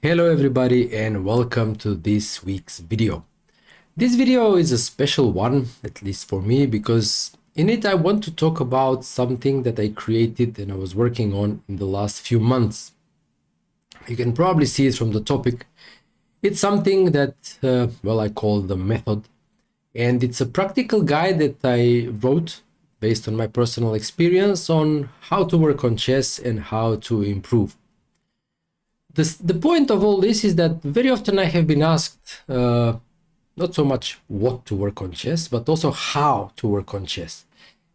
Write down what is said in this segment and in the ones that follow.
Hello everybody and welcome to this week's video. This video is a special one, at least for me, because in it I want to talk about something that I created and I was working on in the last few months. You can probably see it from the topic. It's something that, I call the method, and it's a practical guide that I wrote based on my personal experience on how to work on chess and how to improve. The point of all this is that very often I have been asked not so much what to work on chess, but also how to work on chess.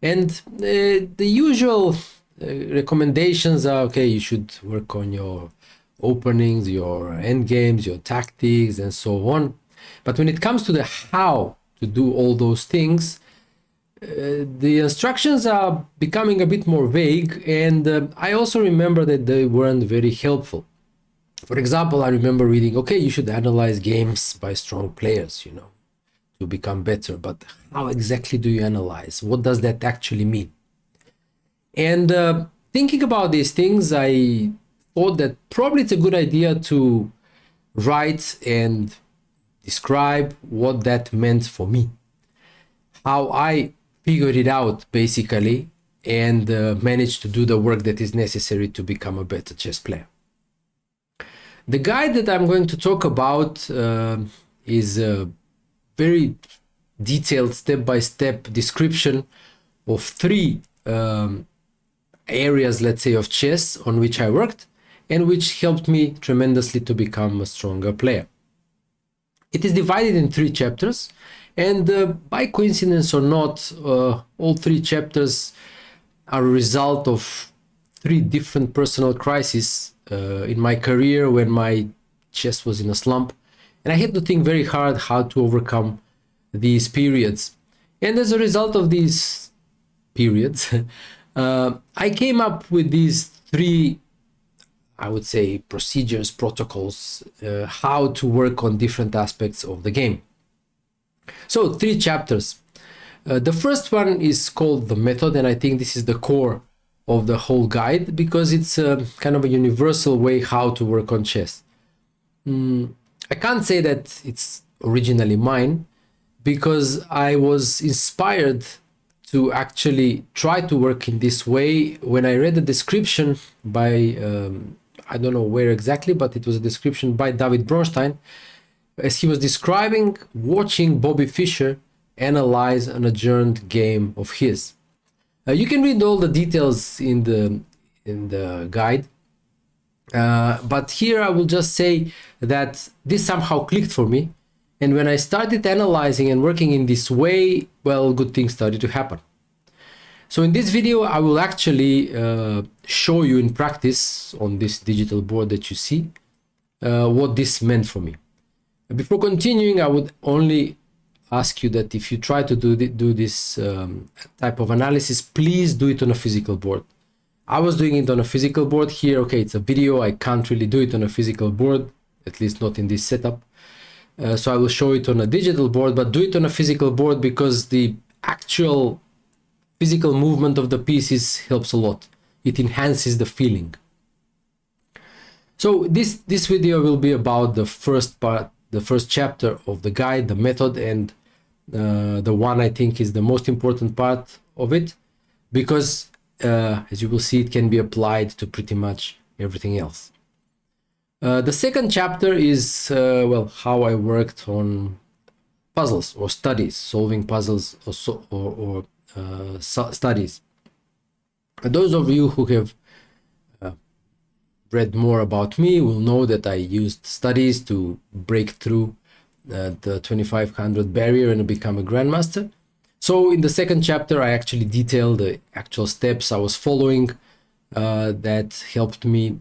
And the usual recommendations are, okay, you should work on your openings, your end games, your tactics, and so on. But when it comes to the how to do all those things, the instructions are becoming a bit more vague, and I also remember that they weren't very helpful. For example, I remember reading, okay, you should analyze games by strong players, to become better. But how exactly do you analyze? What does that actually mean? And thinking about these things, I thought that probably it's a good idea to write and describe what that meant for me. How I figured it out, basically, and managed to do the work that is necessary to become a better chess player. The guide that I'm going to talk about is a very detailed step-by-step description of three areas, let's say, of chess on which I worked and which helped me tremendously to become a stronger player. It is divided in three chapters, and by coincidence or not, all three chapters are a result of three different personal crises in my career when my chess was in a slump, and I had to think very hard how to overcome these periods. And as a result of these periods, I came up with these three, I would say, procedures, protocols, how to work on different aspects of the game. So three chapters. The first one is called the method, and I think this is the core of the whole guide because it's kind of a universal way how to work on chess. I can't say that it's originally mine because I was inspired to actually try to work in this way when I read the description by, I don't know where exactly, but it was a description by David Bronstein as he was describing watching Bobby Fischer analyze an adjourned game of his. You can read all the details in the guide, but here I will just say that this somehow clicked for me, and when I started analyzing and working in this way, well, good things started to happen. So in this video, I will actually show you in practice on this digital board that you see what this meant for me. Before continuing, I would only ask you that if you try to do this type of analysis, please do it on a physical board. I was doing it on a physical board here. Okay, it's a video. I can't really do it on a physical board, at least not in this setup. So I will show it on a digital board, but do it on a physical board because the actual physical movement of the pieces helps a lot. It enhances the feeling. So this video will be about the first part, the first chapter of the guide, the method, and the one I think is the most important part of it because as you will see, it can be applied to pretty much everything else. The second chapter is how I worked on puzzles or studies, solving puzzles or studies. Those of you who have read more about me will know that I used studies to break through the 2500 barrier and become a Grandmaster. So in the second chapter, I actually detail the actual steps I was following that helped me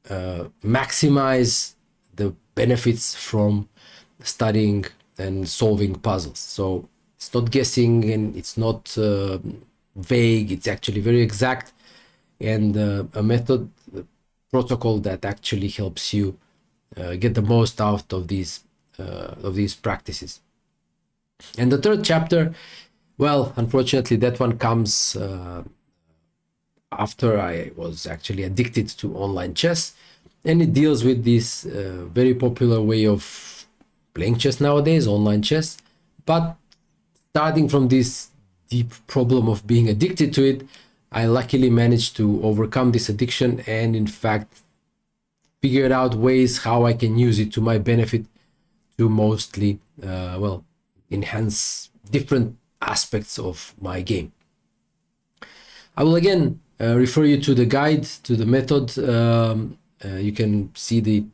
maximize the benefits from studying and solving puzzles. So it's not guessing and it's not vague, it's actually very exact, and a method protocol that actually helps you get the most out of these practices. And the third chapter, well, unfortunately, that one comes after I was actually addicted to online chess, and it deals with this very popular way of playing chess nowadays, online chess. But starting from this deep problem of being addicted to it, I luckily managed to overcome this addiction and in fact figured out ways how I can use it to my benefit to mostly well, enhance different aspects of my game. I will again refer you to the guide, to the method. You can see the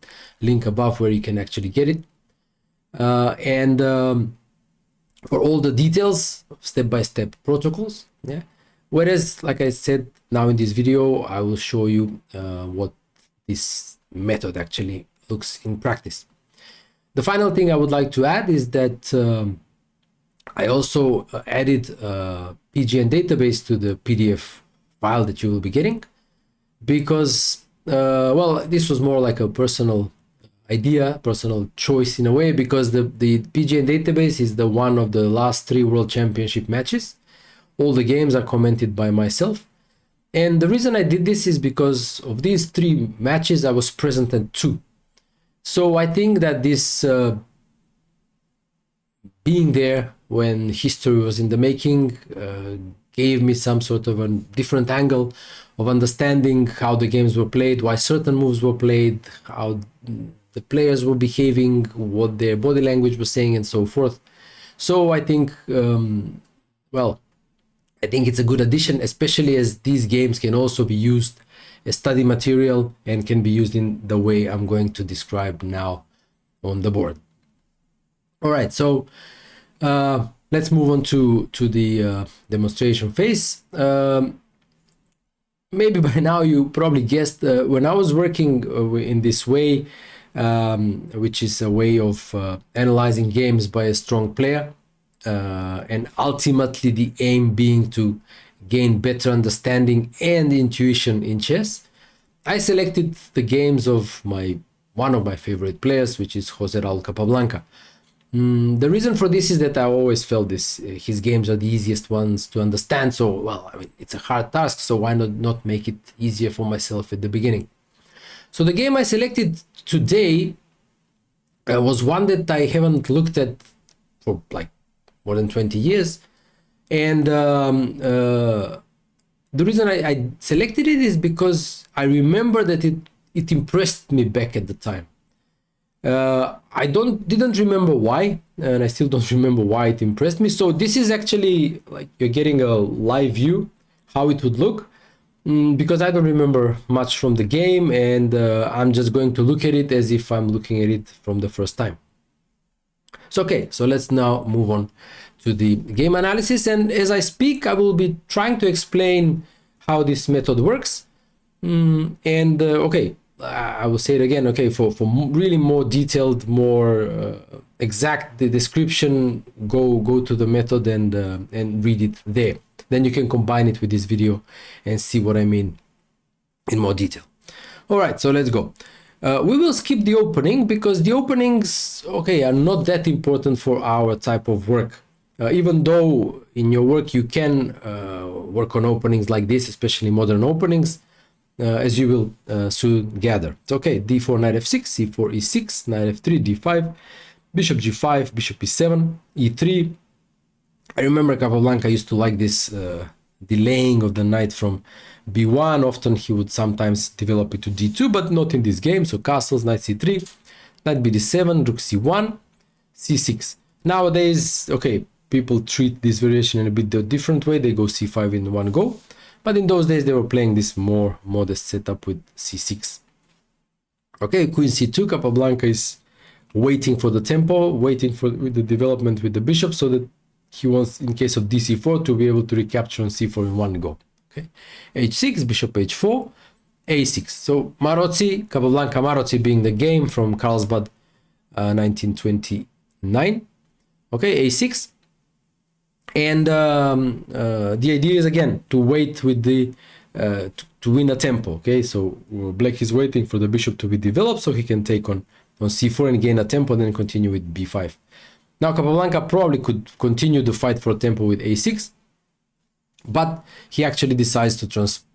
link above where you can actually get it. And for all the details, step-by-step protocols. Yeah. Whereas, like I said, now in this video, I will show you what this method actually looks in practice. The final thing I would like to add is that I also added PGN database to the PDF file that you will be getting, because well, this was more like a personal idea, personal choice in a way, because the PGN database is the one of the last 3 World Championship matches. All the games are commented by myself, and the reason I did this is because of these 3 matches I was present at 2. So I think that this being there when history was in the making gave me some sort of a different angle of understanding how the games were played, why certain moves were played, how the players were behaving, what their body language was saying, and so forth. So I think, well, I think it's a good addition, especially as these games can also be used as study material and can be used in the way I'm going to describe now on the board. All right, so let's move on to the demonstration phase. Maybe by now you probably guessed, when I was working in this way, which is a way of analyzing games by a strong player, and ultimately the aim being to gain better understanding and intuition in chess, I selected the games of one of my favorite players, which is Jose Raul Capablanca. The reason for this is that I always felt his games are the easiest ones to understand. So, well, I mean, it's a hard task, so why not make it easier for myself at the beginning? So the game I selected today was one that I haven't looked at for like more than 20 years. And the reason I selected it is because I remember that it impressed me back at the time. I didn't remember why, and I still don't remember why it impressed me. So this is actually like you're getting a live view how it would look, because I don't remember much from the game, and I'm just going to look at it as if I'm looking at it from the first time. So okay, so let's now move on to the game analysis, and as I speak I will be trying to explain how this method works. Okay, I will say it again. Okay, for really more detailed, more exact the description, go to the method and read it there. Then you can combine it with this video and see what I mean in more detail. All right, so let's go. We will skip the opening because the openings, okay, are not that important for our type of work. Even though in your work you can work on openings like this, especially modern openings, as you will soon gather. It's okay, d4, knight f6, c4, e6, knight f3, d5, bishop g5, bishop e7, e3. I remember Capablanca used to like this delaying of the knight from b1. Often he would sometimes develop it to d2, but not in this game. So castles, knight c3, knight bd7, rook c1, c6. Nowadays, okay, people treat this variation in a bit different way. They go c5 in one go. But in those days, they were playing this more modest setup with c6. Okay, queen c2, Capablanca is waiting for the tempo, waiting for the development with the bishop, so that he wants, in case of dc4, to be able to recapture on c4 in one go. Okay, h6, bishop h4, a6. So Marozzi, Capablanca Marozzi being the game from Carlsbad 1929. Okay, a6. And the idea is again to wait with the to win a tempo. Okay, so black is waiting for the bishop to be developed so he can take on c4 and gain a tempo, then continue with b5. Now Capablanca probably could continue the fight for a tempo with a6, but he actually decides to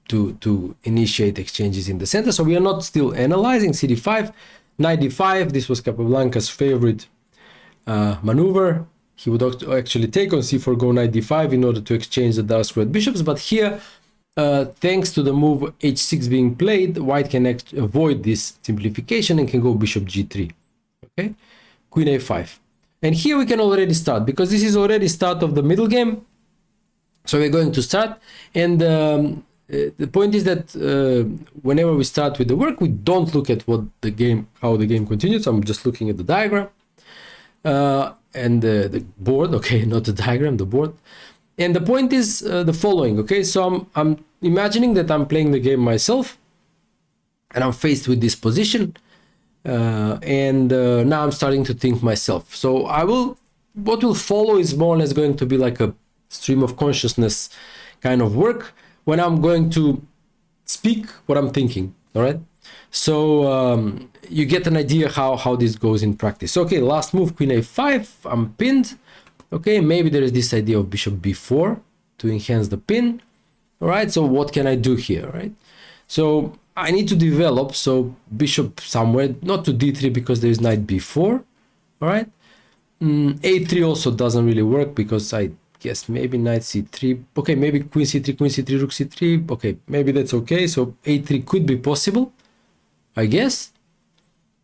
to initiate exchanges in the center. So we are not still analyzing. CD5, knight d5. This was Capablanca's favorite maneuver. He would actually take on c4, go knight d5 in order to exchange the dark squared bishops. But here, thanks to the move h6 being played, white can avoid this simplification and can go bishop g3. Okay, queen a5. And here we can already start, because this is already start of the middle game. So we're going to start. And the point is that whenever we start with the work, we don't look at how the game continues. I'm just looking at the diagram. And the board, okay, not the diagram, the board. And the point is the following, okay? So I'm imagining that I'm playing the game myself, and I'm faced with this position, and now I'm starting to think myself. So what will follow is more or less going to be like a stream of consciousness kind of work, when I'm going to speak what I'm thinking, all right? So you get an idea how this goes in practice. Okay, last move, queen a5, I'm pinned. Okay, maybe there is this idea of bishop b4 to enhance the pin. All right, so what can I do here, right? So I need to develop, so bishop somewhere, not to d3 because there is knight b4, all right? A3 also doesn't really work because I guess maybe knight c3. Okay, maybe queen c3, rook c3. Okay, maybe that's okay. So a3 could be possible, I guess.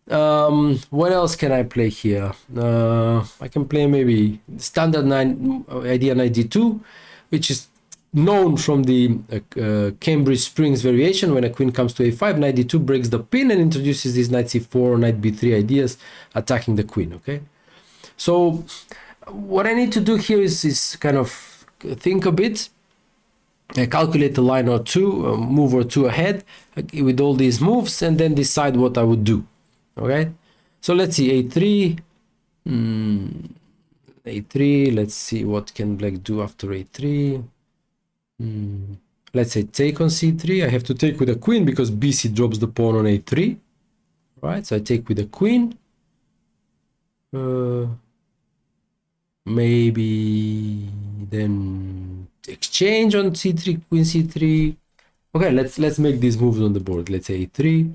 What else can I play here? I can play maybe standard idea knight d2, which is known from the Cambridge Springs variation. When a queen comes to a5, knight d2 breaks the pin and introduces these knight c4, knight b3 ideas, attacking the queen. Okay, so what I need to do here is kind of think a bit, calculate a line or two, move or two ahead with all these moves, and then decide what I would do. Okay, so let's see, a3, a3, let's see what can black do after a3. Let's say take on c3. I have to take with a queen because bc drops the pawn on a3, right? So I take with a queen. Maybe then exchange on c3, queen c3. Okay, let's make these moves on the board. Let's say a3,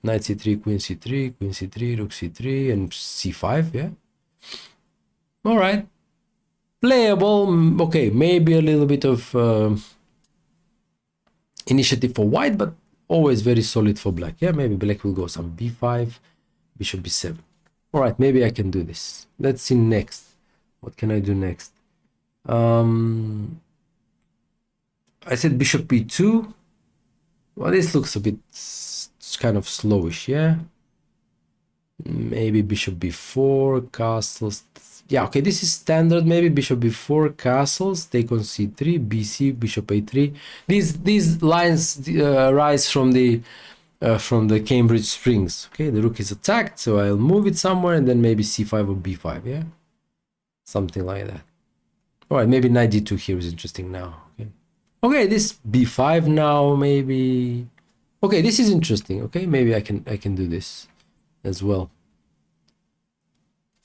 knight c3, queen c3, rook c3, and c5. Yeah, all right, playable. Okay, maybe a little bit of initiative for white, but always very solid for black. Yeah, maybe black will go some b5, bishop b7. All right, maybe I can do this. Let's see next. What can I do next? I said bishop b2. Well, this looks a bit kind of slowish, yeah? Maybe bishop b4, castles. Yeah, okay, this is standard. Maybe bishop b4, castles, take on c3, bc, bishop a3. These lines arise from the Cambridge Springs. Okay, the rook is attacked, so I'll move it somewhere, and then maybe c5 or b5, yeah? Something like that. All right, maybe knight d2 here is interesting now. Okay, okay, this b5 now, maybe. Okay, this is interesting. Okay, maybe I can do this as well.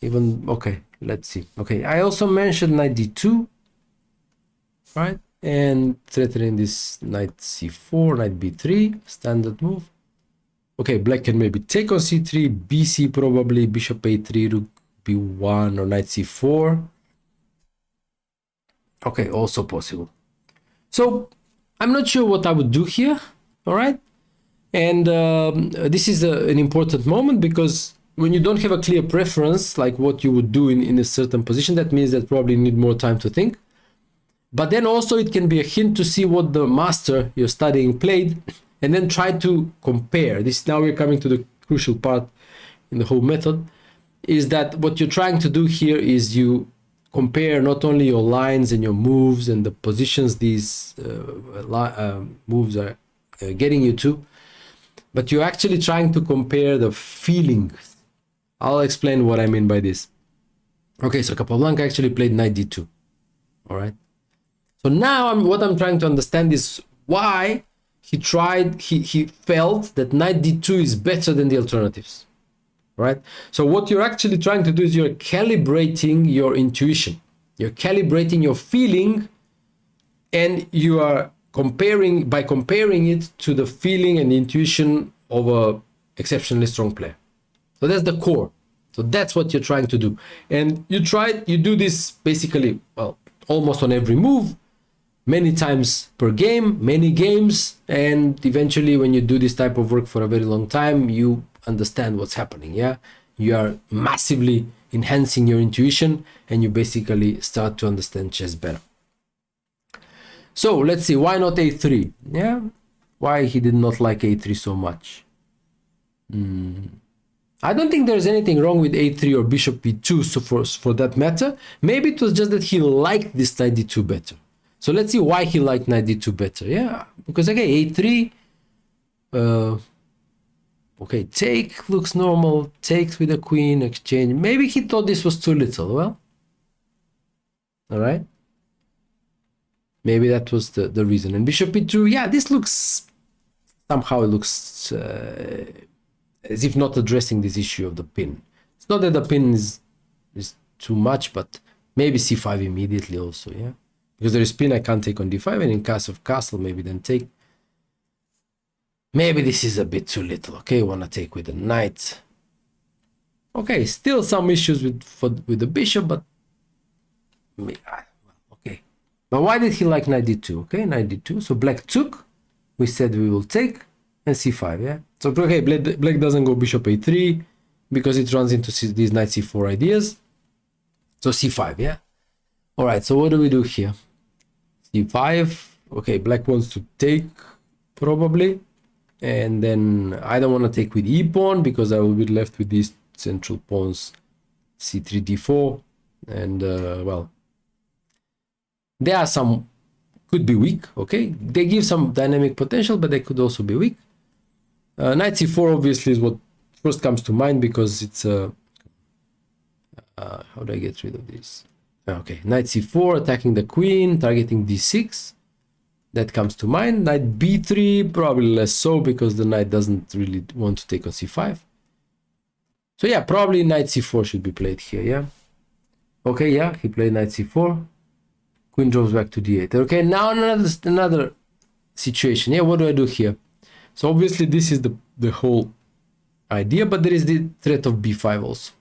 Even okay, let's see. Okay, I also mentioned knight d2, right? And threatening this knight c4, knight b3, standard move. Okay, black can maybe take on c3, bc probably, bishop a3, rook b1, or knight c4. Okay, also possible. So I'm not sure what I would do here. All right, and this is an important moment, because when you don't have a clear preference, like what you would do in a certain position, that means that probably need more time to think. But then also it can be a hint to see what the master you're studying played, and then try to compare. This, now we're coming to the crucial part in the whole method, is that what you're trying to do here is you compare not only your lines and your moves and the positions these moves are getting you to, but you're actually trying to compare the feeling. I'll explain what I mean by this. Okay, so Capablanca actually played knight d2. All right. So now what I'm trying to understand is why he felt that knight d2 is better than the alternatives. Right? So what you're actually trying to do is you're calibrating your intuition. You're calibrating your feeling, and you are comparing it to the feeling and the intuition of a exceptionally strong player. So that's the core. So that's what you're trying to do. And you do this basically, well, almost on every move, many times per game, many games, and eventually when you do this type of work for a very long time, you understand what's happening. Yeah, you are massively enhancing your intuition and you basically start to understand chess better. So let's see, why not a3? Yeah, why he did not like a3 so much? I don't think there's anything wrong with a3 or bishop b2, so for that matter. Maybe it was just that he liked this knight d2 better. So let's see why he liked knight d2 better. Yeah, because again, a3, okay, take looks normal, takes with a queen, exchange. Maybe he thought this was too little. Well, all right. Maybe that was the reason. And bishop b2, yeah, this looks, somehow it looks as if not addressing this issue of the pin. It's not that the pin is too much, but maybe c5 immediately also, yeah? Because there is pin, I can't take on d5, and in case of castle, maybe then take. Maybe this is a bit too little, okay? Wanna take with the knight. Okay, still some issues with the bishop, but okay. But why did he like knight d2? Okay, knight d2. So black took. We said we will take, and c5, yeah? So okay, black doesn't go bishop a3 because it runs into these knight c4 ideas. So c5, yeah? All right, so what do we do here? c5. Okay, black wants to take probably. And then I don't want to take with e pawn because I will be left with these central pawns c3, d4. And well, there are some, could be weak, okay? They give some dynamic potential, but they could also be weak. Knight c4 obviously is what first comes to mind because it's how do I get rid of this? Okay, knight c4 attacking the queen, targeting d6. That comes to mind. Knight b3 probably less so because the knight doesn't really want to take on c5. So yeah, probably knight c4 should be played here, yeah? Okay, yeah, he played knight c4. Queen drops back to d8. Okay, now another situation. Yeah, what do I do here? So obviously this is the whole idea, but there is the threat of b5 also.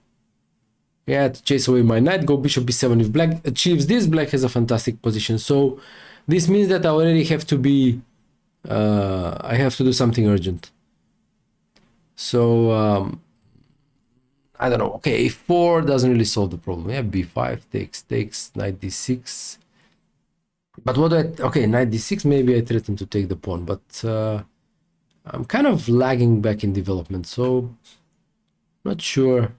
Yeah, to chase away my knight, go bishop b7. If black achieves this, black has a fantastic position. So this means that I already have to be, I have to do something urgent. So I don't know. Okay, a4 doesn't really solve the problem. Yeah, b5 takes, knight d6. But what do I, okay, knight d6, maybe I threaten to take the pawn, but I'm kind of lagging back in development, so not sure.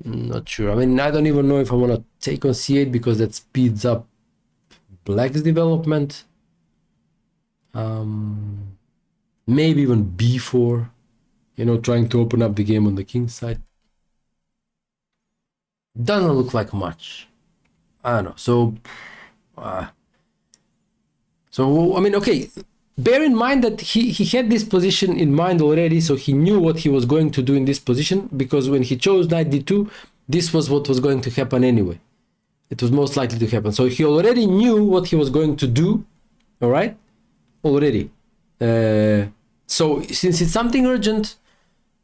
Not sure. I mean, I don't even know if I want to take on c8 because that speeds up black's development. Maybe even b4, you know, trying to open up the game on the king side. Doesn't look like much. I don't know. So I mean, okay, bear in mind that he had this position in mind already, so he knew what he was going to do in this position, because when he chose knight d2, this was what was going to happen anyway. It was most likely to happen. So he already knew what he was going to do, all right? Already. So since it's something urgent,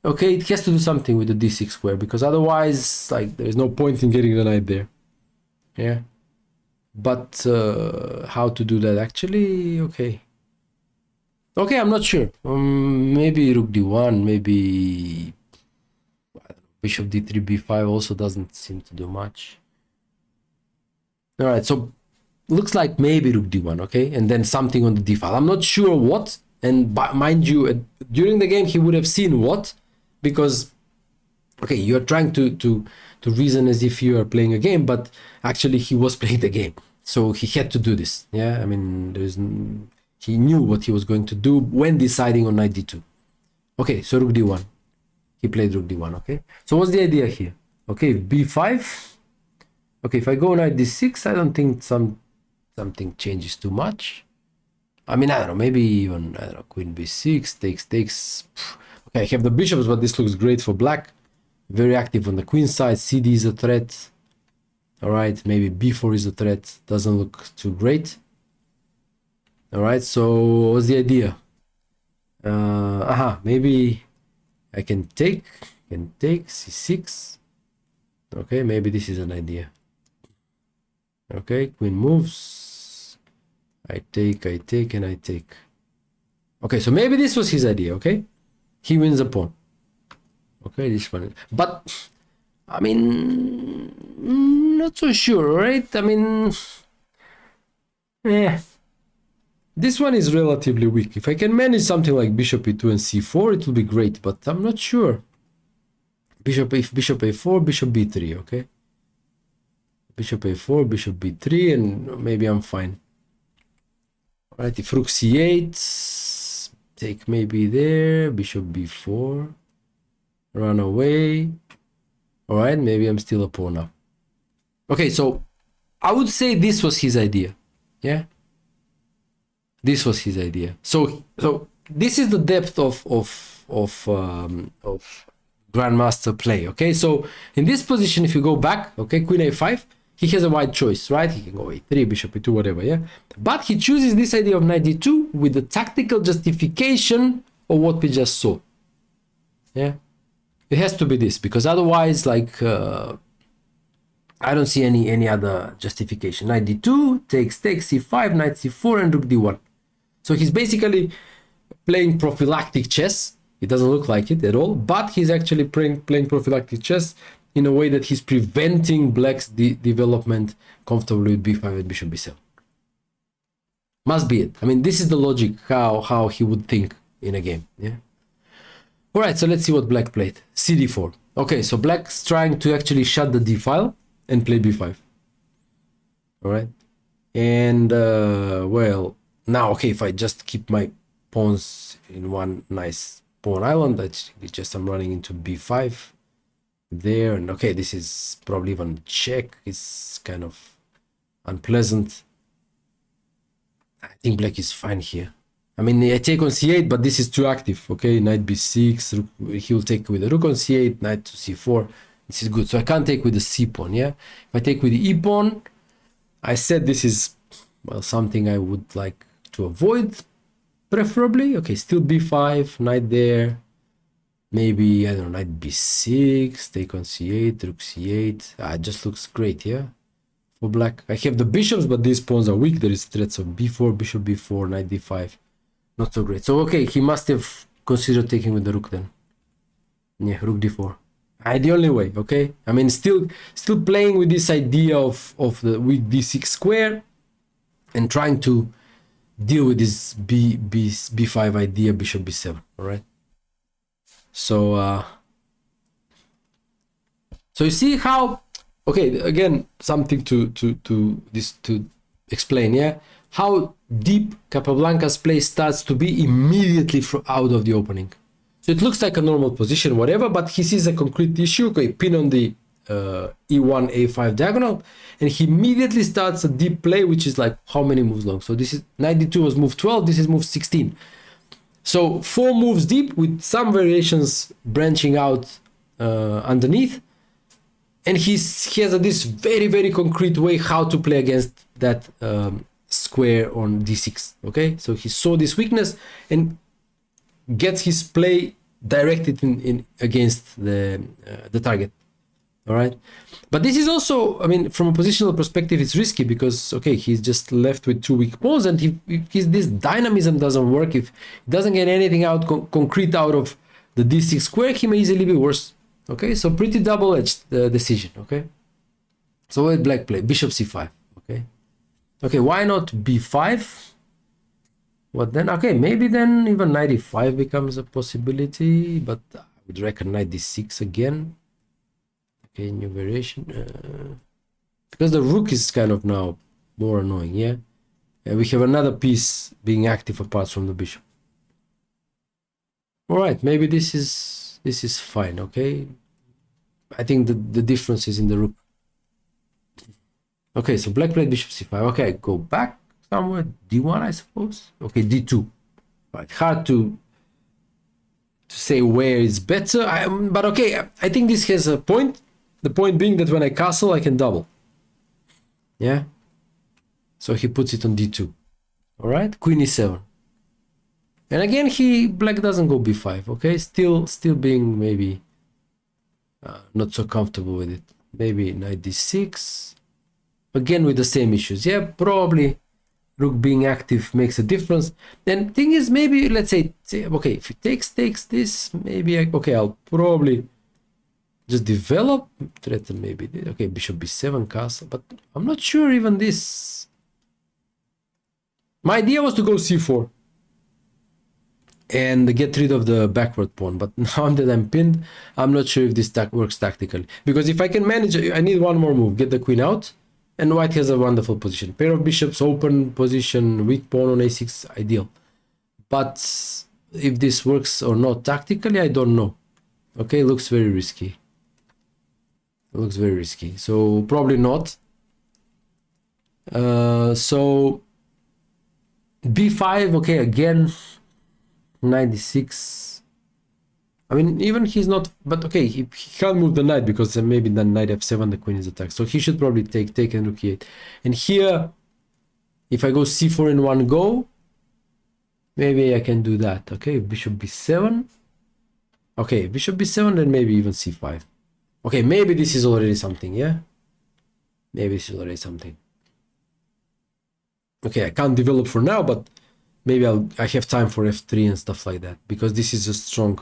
okay, it has to do something with the d6 square, because otherwise, like, there's no point in getting the knight there. Yeah. But how to do that actually? Okay. Okay, I'm not sure. Maybe rook d1, maybe bishop d3, b5 also doesn't seem to do much. All right, so looks like maybe rook d1, okay, and then something on the d file. I'm not sure what, and mind you, during the game he would have seen what, because okay, you're trying to reason as if you are playing a game, but actually he was playing the game, so he had to do this. Yeah, I mean, he knew what he was going to do when deciding on knight d2. Okay, so rook d1. He played rook d1, okay? So what's the idea here? Okay, b5. Okay, if I go knight d6, I don't think something changes too much. I mean, I don't know, maybe even, I don't know, queen b6, takes. Okay, I have the bishops, but this looks great for black. Very active on the queen side. cd is a threat. All right, maybe b4 is a threat. Doesn't look too great. All right, so what's the idea? Maybe I can take c6. Okay, maybe this is an idea. Okay, queen moves. I take, and I take. Okay, so maybe this was his idea. Okay, he wins a pawn. Okay, this one. But I mean, not so sure, right? I mean, this one is relatively weak. If I can manage something like bishop e2 and c4, it will be great, but I'm not sure. Bishop a4, bishop b3, okay? Bishop a4, bishop b3, and maybe I'm fine. All right, if rook c8, take maybe there, bishop b4, run away. All right, maybe I'm still a pawn now. Okay, so I would say this was his idea. Yeah, this was his idea. So this is the depth of Grandmaster play. Okay, so in this position, if you go back, okay, queen a5, he has a wide choice, right? He can go a3, bishop e2, whatever, yeah. But he chooses this idea of knight d2 with the tactical justification of what we just saw. Yeah, it has to be this, because otherwise, like, I don't see any other justification. Knight d2 takes c5, knight c4, and rook d1. So he's basically playing prophylactic chess. It doesn't look like it at all, but he's actually playing prophylactic chess in a way that he's preventing black's development comfortably with b5 and bishop b7. Must be it. I mean, this is the logic how he would think in a game. Yeah. All right, so let's see what black played. cd4. Okay, so black's trying to actually shut the d file and play b5. All right, and well, now, okay, if I just keep my pawns in one nice pawn island, I'm running into b5 there, and okay, this is probably even check. It's kind of unpleasant. I think black is fine here. I mean, I take on c8, but this is too active. Okay, knight b6, he'll take with the rook on c8, knight to c4. This is good. So I can't take with the c pawn. Yeah, if I take with the e pawn, I said this is, well, something I would like to avoid, preferably. Okay, still b5, knight there. Maybe, I don't know, knight b6, take on c8, rook c8. It just looks great, yeah, for black. I have the bishops, but these pawns are weak. There is threats of b4, bishop b4, knight d5. Not so great. So, okay, he must have considered taking with the rook then. Yeah, rook d4. The only way, okay? I mean, still playing with this idea of the weak d6 square and trying to deal with this b5 idea, bishop b7, all right? So so you see how, okay, again, something to explain, yeah, how deep Capablanca's play starts to be immediately out of the opening. So it looks like a normal position, whatever, but he sees a concrete issue. Okay, pin on the e1 a5 diagonal, and he immediately starts a deep play, which is like how many moves long? So this is knight d2 was move 12, this is move 16. So 4 moves deep with some variations branching out underneath, and he has this very, very concrete way how to play against that square on d6. Okay, so he saw this weakness and gets his play directed in against the target. All right, but this is also, I mean, from a positional perspective, it's risky because, okay, he's just left with 2 weak pawns, and if this dynamism doesn't work, if he doesn't get anything out concrete out of the d6 square, he may easily be worse. Okay, so pretty double-edged decision. Okay, so what black play? Bishop c5. Okay, why not b5? What then? Okay, maybe then even knight e5 becomes a possibility, but I would reckon knight d6 again. Okay, new variation. Because the rook is kind of now more annoying, yeah? We have another piece being active apart from the bishop. All right, maybe this is fine, okay? I think the difference is in the rook. Okay, so black played bishop c5. Okay, go back somewhere. d1, I suppose. Okay, d2. Right, hard to say where it's better. But okay, I think this has a point. The point being that when I castle, I can double. Yeah. So he puts it on d2. All right, queen e7. And again, black doesn't go b5. Okay, still being maybe not so comfortable with it. Maybe knight d6. Again with the same issues. Yeah, probably rook being active makes a difference. And thing is, maybe let's say okay, if it takes this, maybe I'll probably just develop, threaten maybe. Okay, bishop b7 castle, but I'm not sure even this. My idea was to go c4 and get rid of the backward pawn, but now that I'm pinned, I'm not sure if this works tactically. Because if I can manage, I need one more move, get the queen out, and white has a wonderful position. Pair of bishops, open position, weak pawn on a6, ideal. But if this works or not tactically, I don't know. Okay, looks very risky. It looks very risky, so probably not. So b5, okay, again, 96. I mean, even he's not, but okay, he can't move the knight because maybe the knight f7, the queen is attacked. So he should probably take and rook e8. And here, if I go c4 in one go, maybe I can do that. Okay, bishop b7. Okay, bishop b7, then maybe even c5. Okay, maybe this is already something, yeah? Maybe this is already something. Okay, I can't develop for now, but maybe I have time for f3 and stuff like that, because this is a strong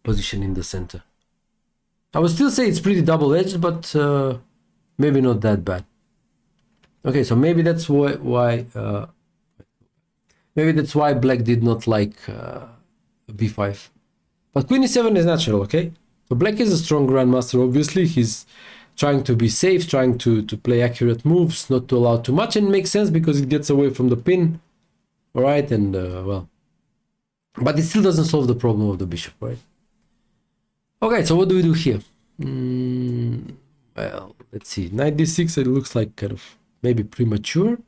position in the center. I would still say it's pretty double-edged, but maybe not that bad. Okay, so maybe that's why black did not like b5. But queen e7 is natural, okay? So black is a strong grandmaster, obviously. He's trying to be safe, trying to play accurate moves, not to allow too much, and it makes sense because it gets away from the pin. All right, and well, but it still doesn't solve the problem of the bishop, right? Okay, so what do we do here? Well, let's see. Knight d6, it looks like kind of maybe premature.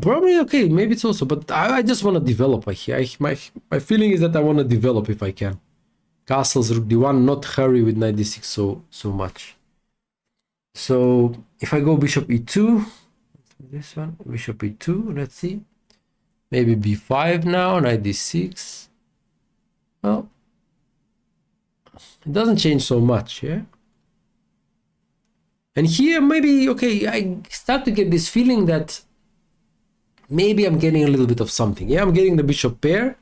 Probably okay, maybe it's also, but I just want to develop. My feeling is that I want to develop if I can. Castles, rook d1, not hurry with knight d6 so much. So if I go bishop e2, this one, bishop e2, let's see. Maybe b5 now, knight d6. Well, it doesn't change so much, yeah? And here maybe, okay, I start to get this feeling that maybe I'm getting a little bit of something. Yeah, I'm getting the bishop pair.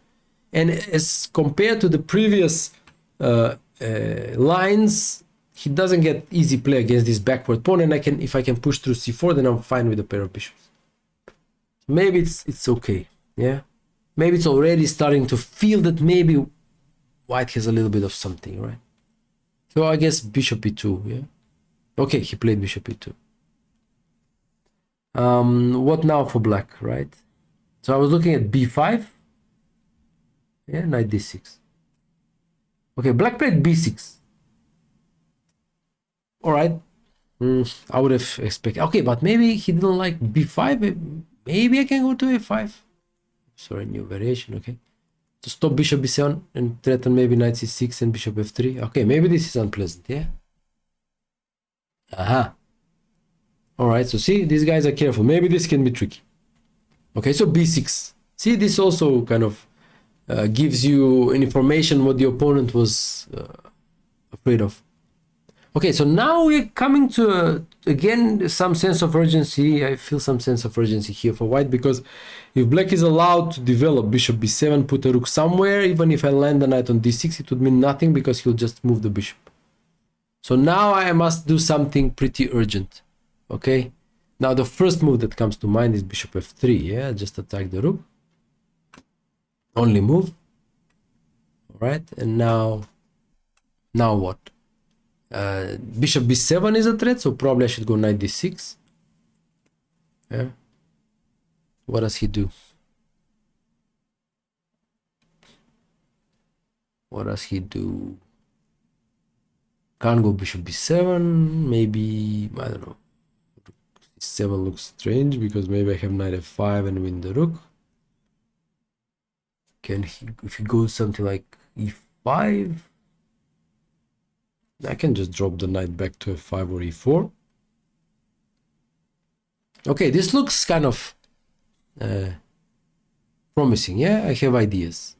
And as compared to the previous lines, he doesn't get easy play against this backward pawn. And if I can push through c4, then I'm fine with a pair of bishops. Maybe it's okay. Yeah, maybe it's already starting to feel that maybe white has a little bit of something, right? So I guess bishop e2, yeah. Okay, he played bishop e2. What now for black, right? So I was looking at b5. Yeah, knight d6. Okay, black played b6. All right. I would have expected. Okay, but maybe he didn't like b5. Maybe I can go to a5. Sorry, new variation. Okay, to stop bishop b7 and threaten maybe knight c6 and bishop f3. Okay, maybe this is unpleasant. Yeah. Aha. All right. So see, these guys are careful. Maybe this can be tricky. Okay, so b6. See, this also kind of gives you an information what the opponent was afraid of. Okay, so now we're coming to again some sense of urgency. I feel some sense of urgency here for white, because if black is allowed to develop bishop b7, put a rook somewhere, even if I land the knight on d6, it would mean nothing because he'll just move the bishop. So now I must do something pretty urgent. Okay, now the first move that comes to mind is bishop f3. Yeah, just attack the rook. Only move. All right, and now what? Bishop b7 is a threat, so probably I should go knight d6. Yeah. What does he do? What does he do? Can't go bishop b7. Maybe, I don't know. c7 looks strange because maybe I have knight f5 and win the rook. Can he, if he goes something like e5, I can just drop the knight back to f5 or e4. Okay, this looks kind of promising. Yeah, I have ideas.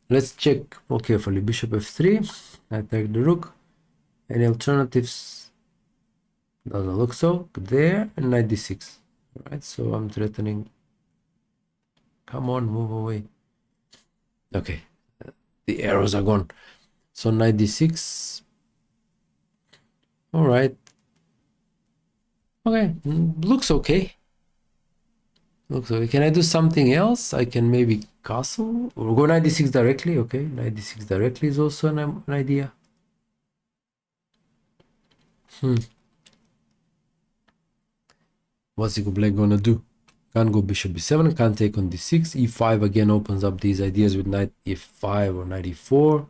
Let's check more carefully. Bishop f3. I take the rook. Any alternatives? Doesn't look so. There, and knight d6. All right, so I'm threatening. Come on, move away. Okay, the arrows are gone. So knight d6. All right. Okay, looks okay. Looks okay. Can I do something else? I can maybe castle or go knight d6 directly. Okay, knight d6 directly is also an idea. What's the black gonna do? Can't go bishop b7, can't take on d6. e5 again opens up these ideas with knight e5 or knight e4.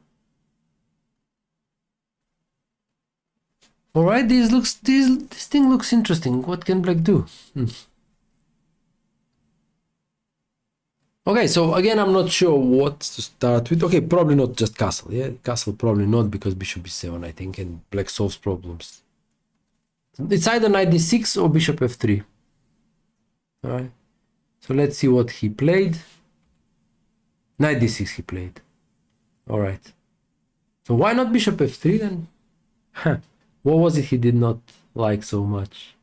All right, this thing looks interesting. What can black do? Okay, so again, I'm not sure what to start with. Okay, probably not just castle. Yeah, castle probably not, because bishop b7, I think, and black solves problems. It's either knight d6 or bishop f3. All right, so let's see what he played. Knight d6 he played. All right, so why not bishop f3 then? Huh. What was it he did not like so much?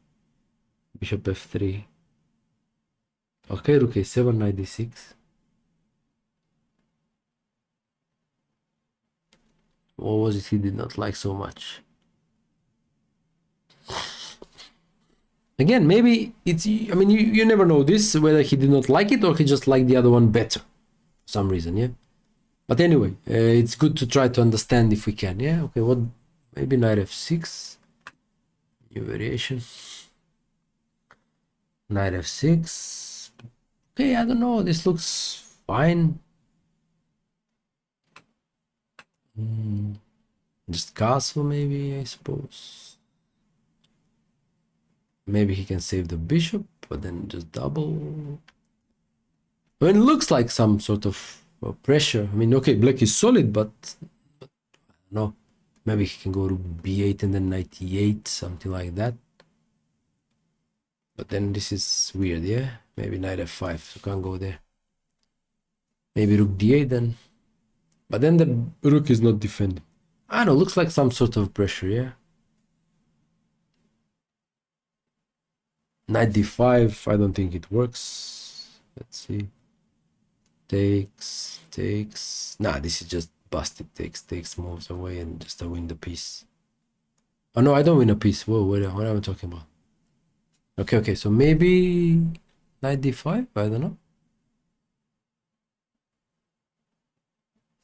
Bishop f3. Okay, rook a7, knight d6. What was it he did not like so much? Again, maybe it's, I mean, you never know this, whether he did not like it or he just liked the other one better for some reason, yeah? But anyway, it's good to try to understand if we can, yeah? Okay, what, maybe knight f6, new variation. Knight f6. Okay, I don't know, this looks fine. Just castle maybe, I suppose. Maybe he can save the bishop, but then just double. I mean, it looks like some sort of pressure. I mean, okay, black is solid, but no. Maybe he can go to b8 and then knight e8, something like that. But then this is weird, yeah? Maybe knight f5, so can't go there. Maybe rook d8 then. But then the rook is not defending. I don't know, looks like some sort of pressure, yeah? Knight d5, I don't think it works. Let's see. Takes. Nah, this is just busted. Takes, moves away, and just I win the piece. Oh no, I don't win a piece. Whoa, what am I talking about? Okay, so maybe knight d5, I don't know.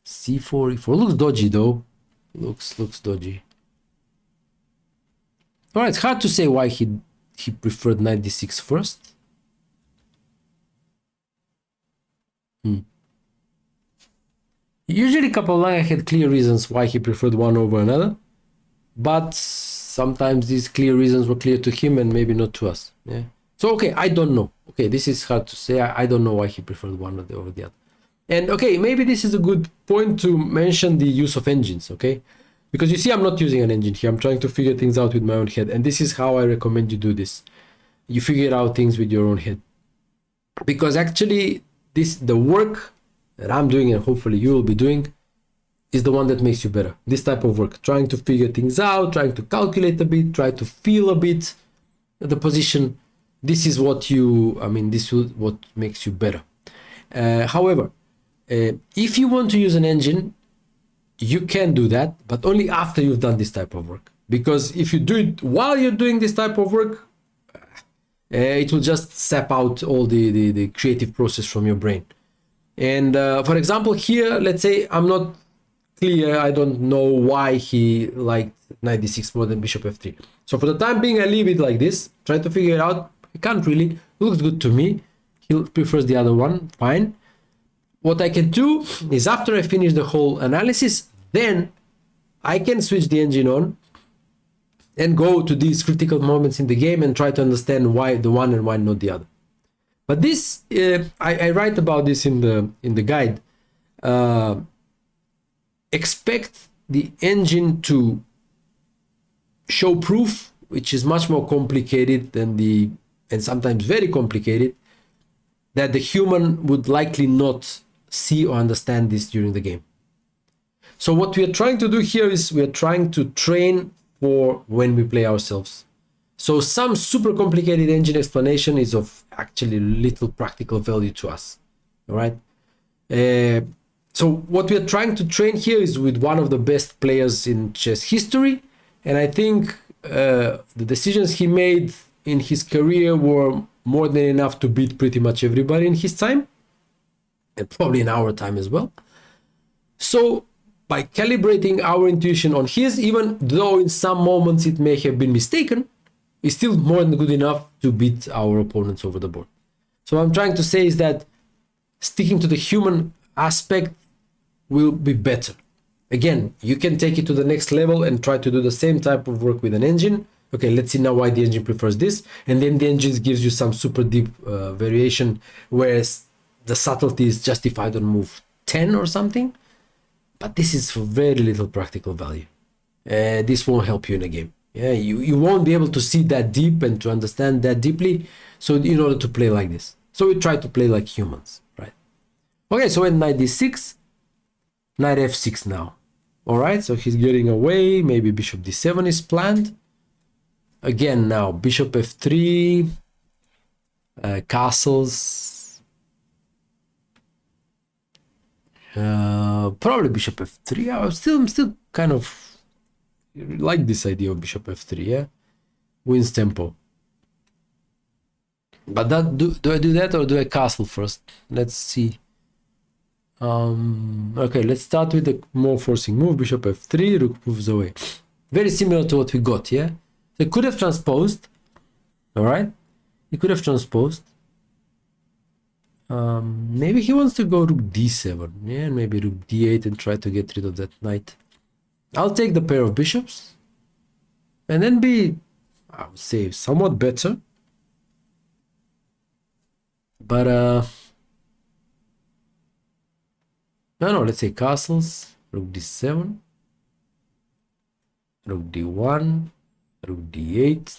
c4, e4, looks dodgy though. Looks dodgy. All right, it's hard to say why he preferred knight d6 first. Usually Capablanca had clear reasons why he preferred one over another, but sometimes these clear reasons were clear to him and maybe not to us. Yeah. So okay, I don't know. Okay, this is hard to say. I don't know why he preferred one over the other. And okay, maybe this is a good point to mention the use of engines, okay? Because you see, I'm not using an engine here. I'm trying to figure things out with my own head. And this is how I recommend you do this. You figure out things with your own head. Because actually, the work that I'm doing and hopefully you will be doing is the one that makes you better. This type of work, trying to figure things out, trying to calculate a bit, try to feel a bit the position. This is what this is what makes you better. However, if you want to use an engine, you can do that, but only after you've done this type of work. Because if you do it while you're doing this type of work, it will just sap out all the creative process from your brain. And for example, here, let's say I'm not clear, I don't know why he liked knight d6 more than bishop f3. So for the time being, I leave it like this, try to figure it out. I can't really, looks good to me. He prefers the other one, fine. What I can do is after I finish the whole analysis, then I can switch the engine on and go to these critical moments in the game and try to understand why the one and why not the other. But this, I write about this in the guide. Expect the engine to show proof, which is much more complicated than and sometimes very complicated, that the human would likely not see or understand this during the game. So what we are trying to do here is we are trying to train for when we play ourselves. So some super complicated engine explanation is of actually little practical value to us. All right. So what we are trying to train here is with one of the best players in chess history. And I think the decisions he made in his career were more than enough to beat pretty much everybody in his time, and probably in our time as well. So by calibrating our intuition on his, even though in some moments it may have been mistaken, it's still more than good enough to beat our opponents over the board. So what I'm trying to say is that sticking to the human aspect will be better. Again, you can take it to the next level and try to do the same type of work with an engine. Okay, let's see now why the engine prefers this. And then the engine gives you some super deep variation, whereas the subtlety is justified on move 10 or something. But this is for very little practical value. This won't help you in a game. Yeah, you won't be able to see that deep and to understand that deeply. So in order to play like this. So we try to play like humans, right? Okay, so at knight d6, knight f6 now. All right, so he's getting away. Maybe bishop d7 is planned. Again now, bishop f3, castles. Probably bishop f3. I'm still kind of like this idea of bishop f3. Yeah, wins tempo. But that do I do that or do I castle first? Let's see. Okay, let's start with the more forcing move. Bishop f3, rook moves away. Very similar to what we got. Yeah, so it could have transposed. All right, he could have transposed. Maybe he wants to go rook d7, yeah, maybe rook d8 and try to get rid of that knight. I'll take the pair of bishops and then be, I would say, somewhat better. But no, let's say castles, rook d7, rook d1, rook d8.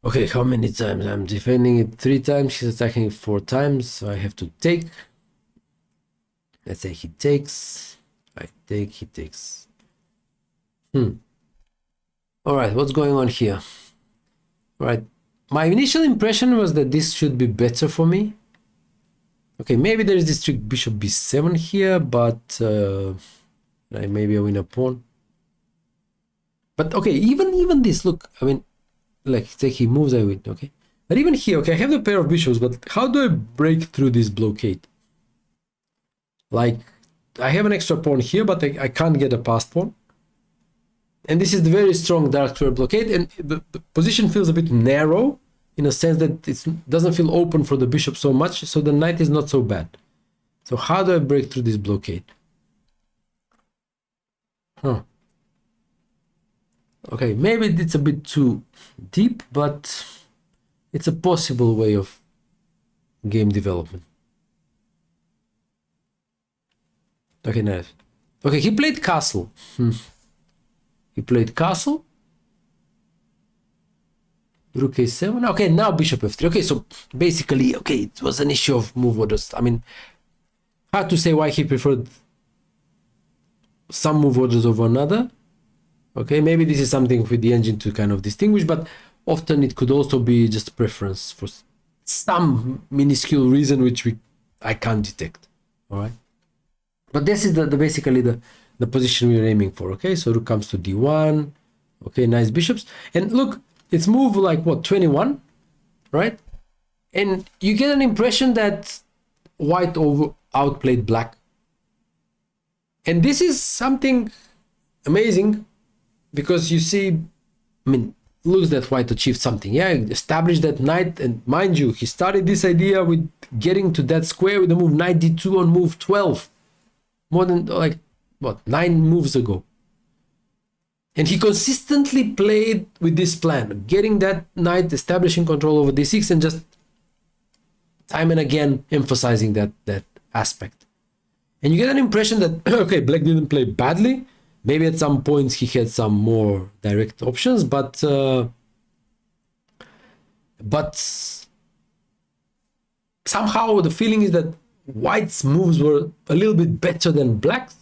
Okay, how many times? I'm defending it 3 times, he's attacking it 4 times, so I have to take. Let's say he takes, I take, he takes. All right, what's going on here? All right, my initial impression was that this should be better for me. Okay, maybe there is this trick bishop b7 here, but maybe I win a pawn. But okay, even this, look, I mean, like say he moves, I win, okay? But even here, okay, I have the pair of bishops, but how do I break through this blockade? Like, I have an extra pawn here, but I can't get a passed pawn. And this is the very strong dark square blockade, and the position feels a bit narrow in a sense that it doesn't feel open for the bishop so much, so the knight is not so bad. So how do I break through this blockade? Okay, maybe it's a bit too deep, but it's a possible way of game development. Okay, nice. Okay, he played castle. He played castle. Rook a7. Okay, now bishop f3. Okay, so basically, okay, it was an issue of move orders. I mean, hard to say why he preferred some move orders over another. Okay, maybe this is something with the engine to kind of distinguish, but often it could also be just preference for some minuscule reason which I can't detect. All right, but this is basically the position we're aiming for. Okay, so rook comes to d1. Okay, nice bishops, and look, it's moved like what, 21, right? And you get an impression that white outplayed black, and this is something amazing. Because you see, I mean, looks that white achieved something. Yeah, established that knight, and mind you, he started this idea with getting to that square with the move knight d2 on move 12. More than, like, what, 9 moves ago. And he consistently played with this plan, getting that knight, establishing control over d6, and just time and again emphasizing that aspect. And you get an impression that, okay, black didn't play badly. Maybe at some points he had some more direct options, but somehow the feeling is that white's moves were a little bit better than black's,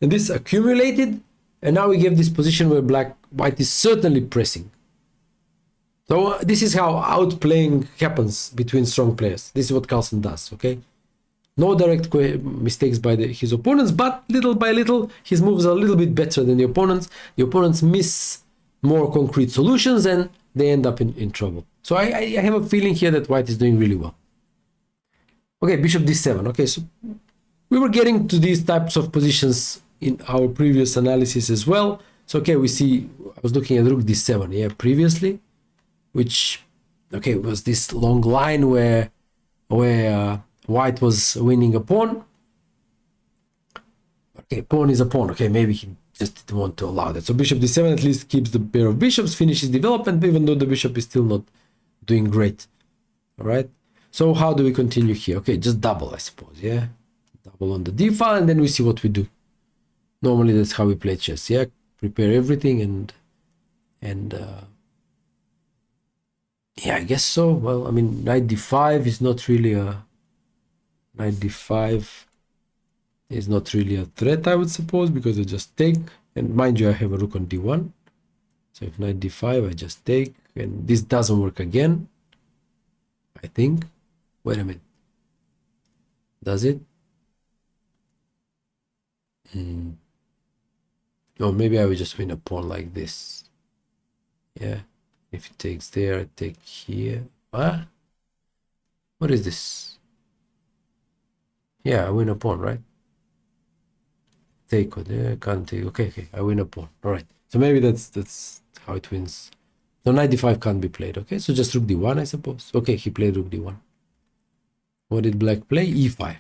and this accumulated, and now we get this position where white is certainly pressing. So this is how outplaying happens between strong players. This is what Carlsen does, okay? No direct mistakes by his opponents, but little by little, his moves are a little bit better than the opponents. The opponents miss more concrete solutions and they end up in trouble. So I have a feeling here that white is doing really well. Okay, bishop d7. Okay, so we were getting to these types of positions in our previous analysis as well. So, okay, we see, I was looking at rook d7, yeah, previously, which, okay, was this long line where white was winning a pawn. Okay, pawn is a pawn. Okay, maybe he just didn't want to allow that. So bishop d7 at least keeps the pair of bishops, finishes development, even though the bishop is still not doing great. All right. So how do we continue here? Okay, just double, I suppose. Yeah, double on the d file, and then we see what we do. Normally, that's how we play chess. Yeah, prepare everything and yeah, I guess so. Well, I mean, knight d5 is not really a knight d5 is not really a threat, I would suppose, because I just take, and mind you, I have a rook on d1. So if knight d5, I just take, and this doesn't work again, I think. Wait a minute. Does it? Or maybe I will just win a pawn like this. Yeah. If it takes there, I take here. What? What is this? Yeah, I win a pawn, right? Take it. Yeah, can't take. Okay, okay. I win a pawn. All right. So maybe that's how it wins. So knight d5 can't be played. Okay, so just rook d1, I suppose. Okay, he played rook d1. What did black play? e5.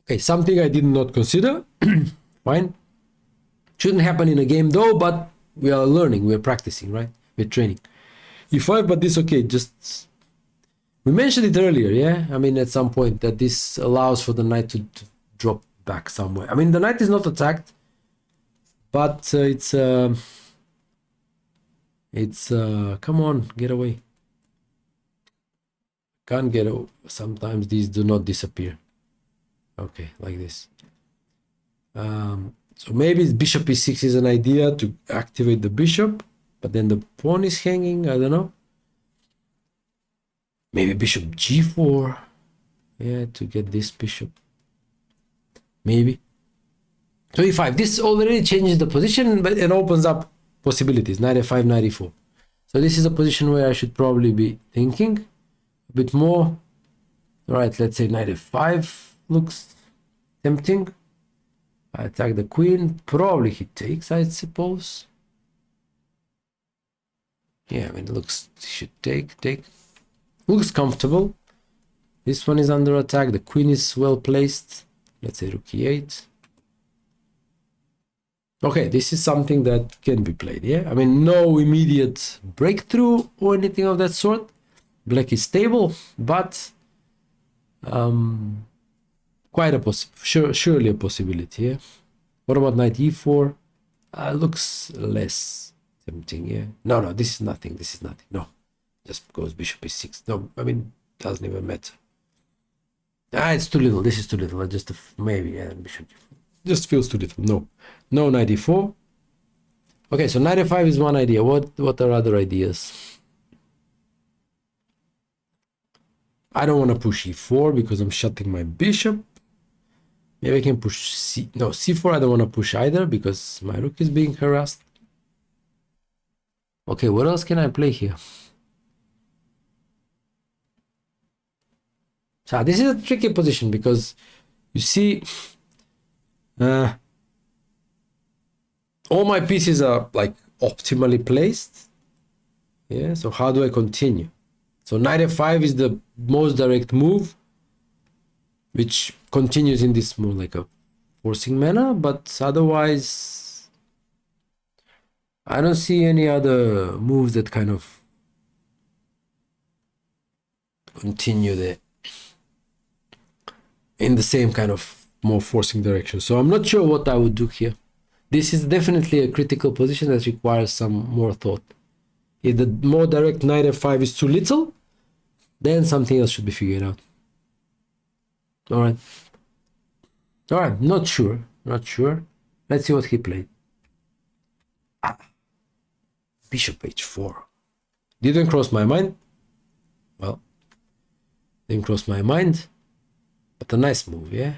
Okay, something I did not consider. Fine. Shouldn't happen in a game though, but we are learning, we're practicing, right? We're training. e5, but this, okay, just... We mentioned it earlier, yeah? I mean, at some point, that this allows for the knight to drop back somewhere. I mean, the knight is not attacked, but come on, get away. Can't get away. Sometimes these do not disappear. Okay, like this. So maybe bishop e6 is an idea to activate the bishop, but then the pawn is hanging. I don't know. Maybe bishop g4. Yeah, to get this bishop. Maybe. So e5. This already changes the position, but it opens up possibilities. Knight f5, knight e4. So this is a position where I should probably be thinking a bit more. All right, let's say knight f5 looks tempting. I attack the queen. Probably he takes, I suppose. Yeah, I mean, it looks, he should take. Looks comfortable. This one is under attack. The queen is well placed. Let's say rook e8. Okay, this is something that can be played, yeah? I mean, no immediate breakthrough or anything of that sort. Black is stable, but quite a surely a possibility, yeah? What about knight e4? Looks less tempting, yeah? No, this is nothing, no. Just goes bishop e6. No, I mean, doesn't even matter. It's too little, this is too little. Just maybe, yeah, bishop just feels too little. No knight e4. Okay, so knight f5 is one idea. What are other ideas? I don't want to push e4 because I'm shutting my bishop. Maybe I can push c4 I don't want to push either because my rook is being harassed. Okay, what else can I play here? So this is a tricky position because you see all my pieces are like optimally placed. Yeah, so how do I continue? So knight f5 is the most direct move, which continues in this more like a forcing manner, but otherwise I don't see any other moves that kind of continue there in the same kind of more forcing direction. So I'm not sure what I would do here. This is definitely a critical position that requires some more thought. If the more direct knight f5 is too little, then something else should be figured out. All right. All right. Not sure. Not sure. Let's see what he played. Bishop h4. Didn't cross my mind. Well, didn't cross my mind. But a nice move, yeah?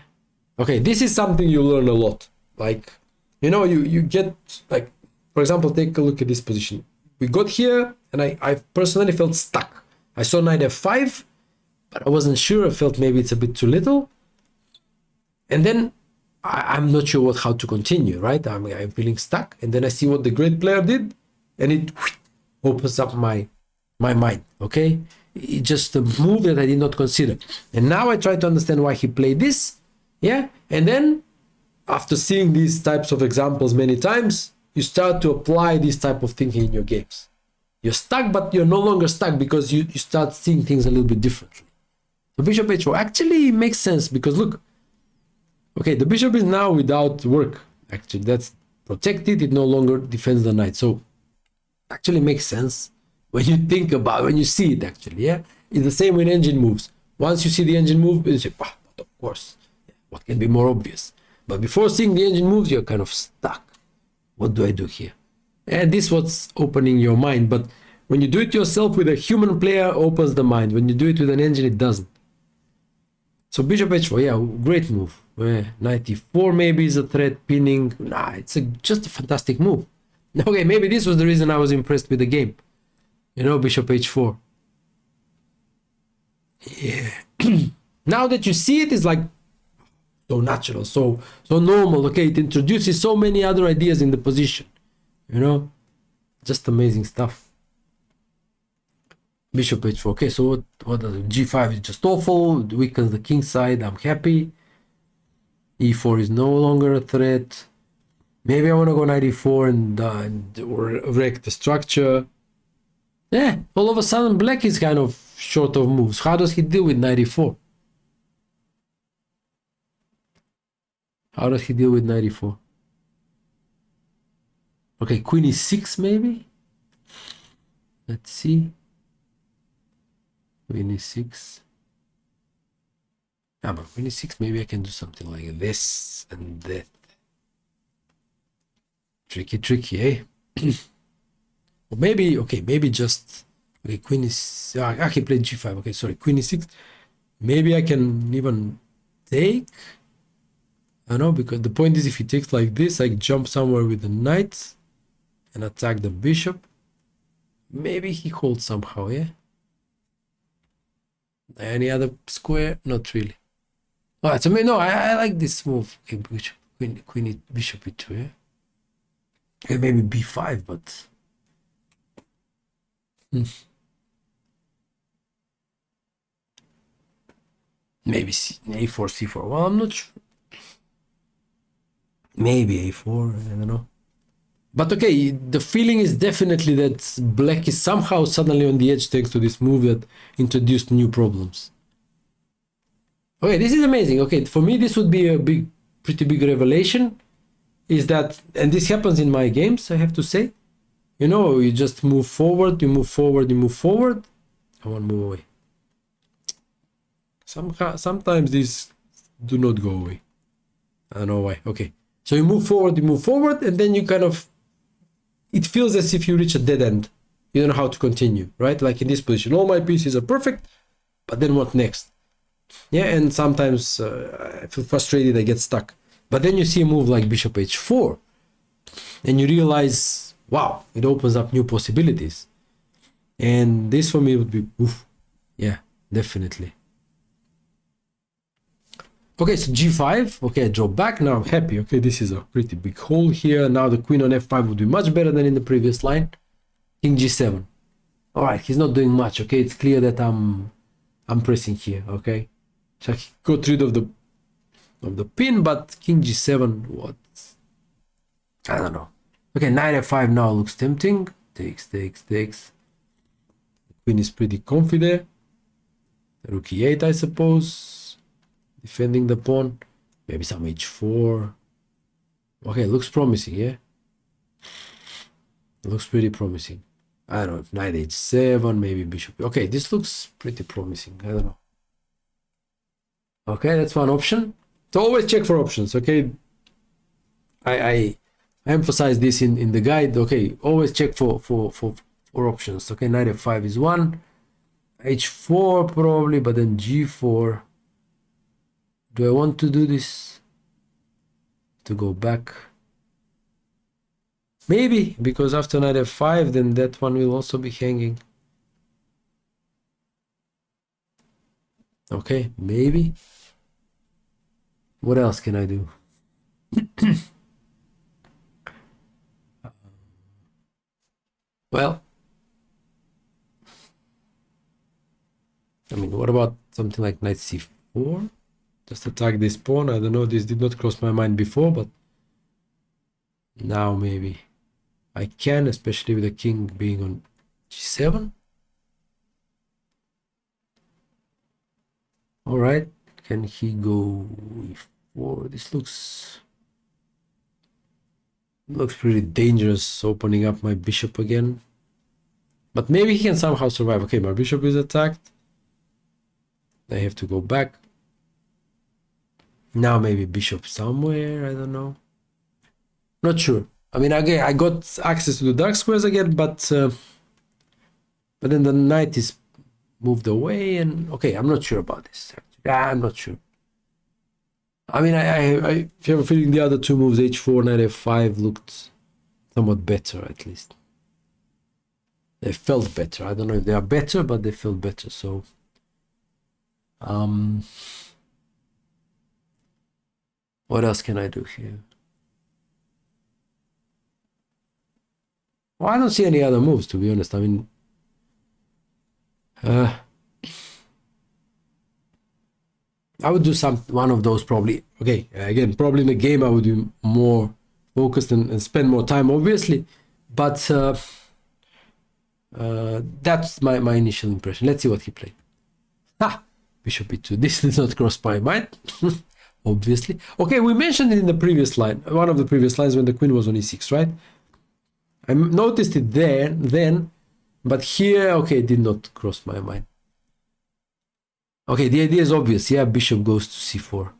Okay, this is something you learn a lot. Like, you know, you get, like, for example, take a look at this position. We got here, and I personally felt stuck. I saw knight f5, but I wasn't sure. I felt maybe it's a bit too little. And then I'm not sure how to continue, right? I'm feeling stuck. And then I see what the great player did, and it opens up my mind, okay? It's just a move that I did not consider. And now I try to understand why he played this, yeah? And then after seeing these types of examples many times, you start to apply this type of thinking in your games. You're stuck, but you're no longer stuck because you start seeing things a little bit differently. So bishop h4 actually makes sense because look, okay, the bishop is now without work. Actually, that's protected. It no longer defends the knight. So actually makes sense when you think about, when you see it actually, yeah? It's the same when engine moves. Once you see the engine move, you say, ah, of course, what can be more obvious? But before seeing the engine moves, you're kind of stuck. What do I do here? And this is what's opening your mind. But when you do it yourself with a human player, opens the mind. When you do it with an engine, it doesn't. So bishop h4, yeah, great move. Knight e4 maybe is a threat, pinning. Nah, it's just a fantastic move. Okay, maybe this was the reason I was impressed with the game. You know, bishop h4. Yeah. Now that you see it, it's like so natural, so normal. Okay, it introduces so many other ideas in the position. You know, just amazing stuff. Bishop h4. Okay, so what does it? G5 is just awful. It weakens the king side. I'm happy. E4 is no longer a threat. Maybe I want to go knight e4 and wreck the structure. Yeah, all of a sudden black is kind of short of moves. How does he deal with knight e4? How does he deal with knight e4? Okay, queen e6 maybe? Let's see. Queen e6. Ah, but queen e6, maybe I can do something like this and that. Tricky, eh? Or maybe, okay, maybe just, okay, queen is, I can play g5. Okay, sorry, queen e6. Maybe I can even take. I know, because the point is, if he takes like this, I jump somewhere with the knight and attack the bishop. Maybe he holds somehow, yeah? Any other square? Not really. All right, so no, I like this move. Okay, bishop, queen, bishop e2, yeah? Okay, maybe b5, but... Maybe a4, c4. Well, I'm not sure. Maybe a4, I don't know. But okay, the feeling is definitely that black is somehow suddenly on the edge thanks to this move that introduced new problems. Okay, this is amazing. Okay, for me, this would be a pretty big revelation. Is that, and this happens in my games, I have to say. You know, you just move forward, you move forward, you move forward. I want to move away. Sometimes these do not go away. I don't know why. Okay, so you move forward, and then you kind of, it feels as if you reach a dead end. You don't know how to continue, right? Like in this position, all my pieces are perfect, but then what next? Yeah, and sometimes I feel frustrated, I get stuck. But then you see a move like bishop h4, and you realize, wow, it opens up new possibilities. And this for me would be, oof, yeah, definitely. Okay, so g5. Okay, I drop back. Now I'm happy. Okay, this is a pretty big hole here. Now the queen on f5 would be much better than in the previous line. King g7. All right, he's not doing much. Okay, it's clear that I'm pressing here. Okay, so I got rid of the pin, but king g7. What? I don't know. Okay, knight f5 now looks tempting. Takes. The queen is pretty comfy there. Rook e8, I suppose. Defending the pawn. Maybe some h4. Okay, looks promising, yeah? It looks pretty promising. I don't know, if knight h7, maybe bishop. Okay, this looks pretty promising. I don't know. Okay, that's one option. So always check for options. Okay, I emphasize this in the guide. Okay, always check for options. Okay, knight f5 is one, h4 probably, but then g4. Do I want to do this? To go back? Maybe, because after knight f5, then that one will also be hanging. Okay, maybe. What else can I do? Well, I mean, what about something like knight c4? Just attack this pawn. I don't know, this did not cross my mind before, but now maybe I can, especially with the king being on g7. All right, can he go e4? This looks pretty dangerous, opening up my bishop again. But maybe he can somehow survive. Okay, my bishop is attacked. I have to go back. Now maybe bishop somewhere, I don't know. Not sure. I mean, again, I got access to the dark squares again, but then the knight is moved away, and okay, I'm not sure about this. I'm not sure. I mean, I have a feeling the other two moves, h4, knight f5, looked somewhat better, at least. They felt better. I don't know if they are better, but they felt better. So, what else can I do here? Well, I don't see any other moves, to be honest. I mean, I would do one of those probably. Okay, again, probably in the game I would be more focused and spend more time, obviously. But that's my initial impression. Let's see what he played. Bishop e2. This did not cross my mind, obviously. Okay, we mentioned it in the previous line, one of the previous lines when the queen was on e6, right? I noticed it there, then, but here, okay, it did not cross my mind. Okay, the idea is obvious. Yeah, bishop goes to c4.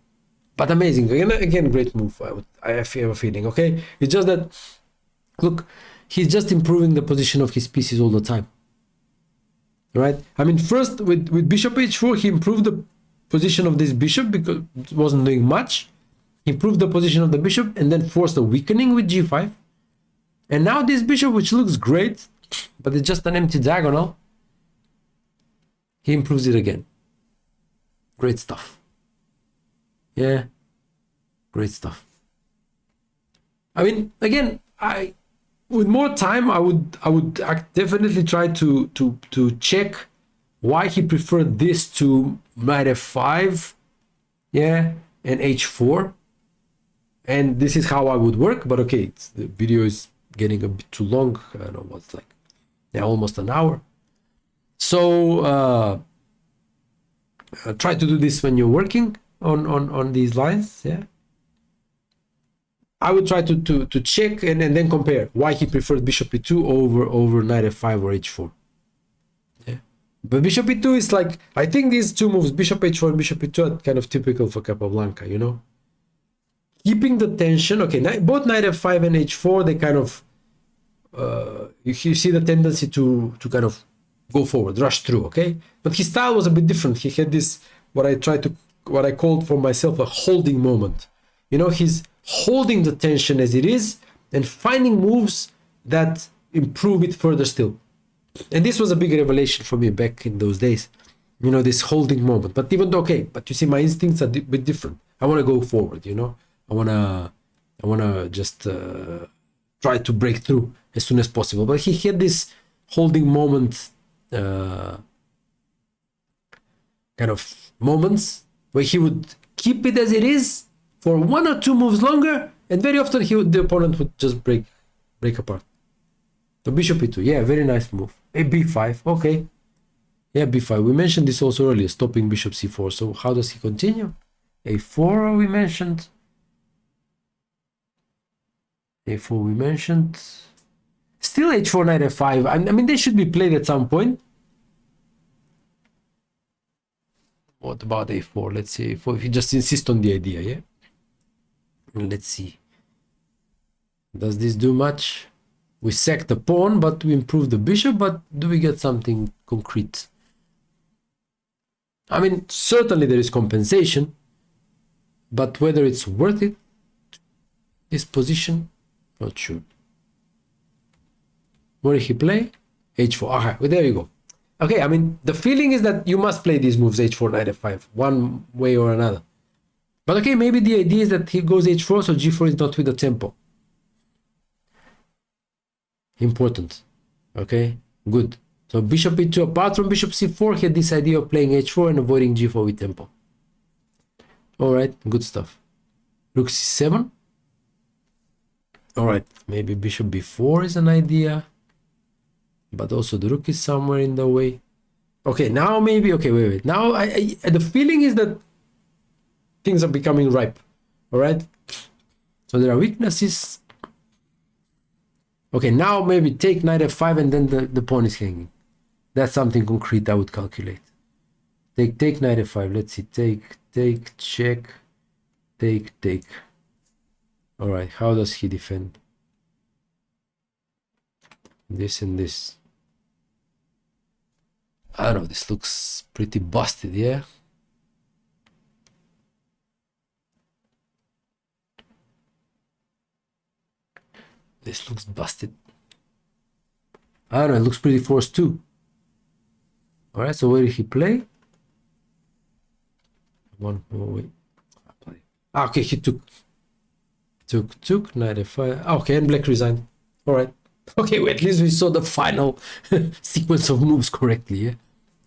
But amazing. Again, great move. I have a feeling, okay? It's just that, look, he's just improving the position of his pieces all the time. Right? I mean, first, with bishop h4, he improved the position of this bishop because it wasn't doing much. He improved the position of the bishop and then forced a weakening with g5. And now this bishop, which looks great, but it's just an empty diagonal, he improves it again. Great stuff. Yeah, great stuff. I mean, again, with more time, I would definitely try to check why he preferred this to knight f5, yeah, and h4. And this is how I would work. But okay, the video is getting a bit too long. I don't know what's like, yeah, almost an hour. So try to do this when you're working on these lines. Yeah, I would try to check and then compare why he preferred bishop e2 over knight f5 or h4. Yeah, but bishop e2 is like, I think these two moves, bishop h4 and bishop e2, are kind of typical for Capablanca, you know, keeping the tension. Okay, both knight f5 and h4, they kind of you see the tendency to kind of go forward, rush through. Okay, but his style was a bit different. He had this, what I called for myself a holding moment. You know, he's holding the tension as it is and finding moves that improve it further still. And this was a big revelation for me back in those days, you know, this holding moment. But even though, okay, but you see, my instincts are a bit different. I want to go forward, you know, I want to just try to break through as soon as possible. But he had this holding moment, kind of moments where he would keep it as it is for one or two moves longer, and very often the opponent would just break apart. So bishop e2, yeah, very nice move. A b5, okay. Yeah, b5. We mentioned this also earlier, stopping bishop c4. So how does he continue? a4 we mentioned. a4 we mentioned. Still h4, knight f5. I mean, they should be played at some point. What about a4? Let's see, if you just insist on the idea, yeah? Let's see. Does this do much? We sack the pawn, but we improve the bishop, but do we get something concrete? I mean, certainly there is compensation, but whether it's worth it, this position, not sure. What did he play? h4. Okay, well, there you go. Okay, I mean, the feeling is that you must play these moves, h4, knight f5, one way or another. But okay, maybe the idea is that he goes h4, so g4 is not with the tempo. Important. Okay, good. So bishop e2, apart from bishop c4, he had this idea of playing h4 and avoiding g4 with tempo. All right, good stuff. Rook c7. All right, maybe bishop b4 is an idea, but also the rook is somewhere in the way. Okay, now maybe, okay, wait. Now the feeling is that things are becoming ripe. All right, so there are weaknesses. Okay, now maybe take knight f5 and then the pawn is hanging. That's something concrete I would calculate. Take knight f5. Let's see. Take, check, take. All right, how does he defend? This and this. I don't know, this looks pretty busted, yeah? This looks busted. I don't know, it looks pretty forced too. All right, so where did he play? One more way. Okay, he took knight f5. Okay, and black resigned. All right. Okay, well, at least we saw the final sequence of moves correctly, yeah?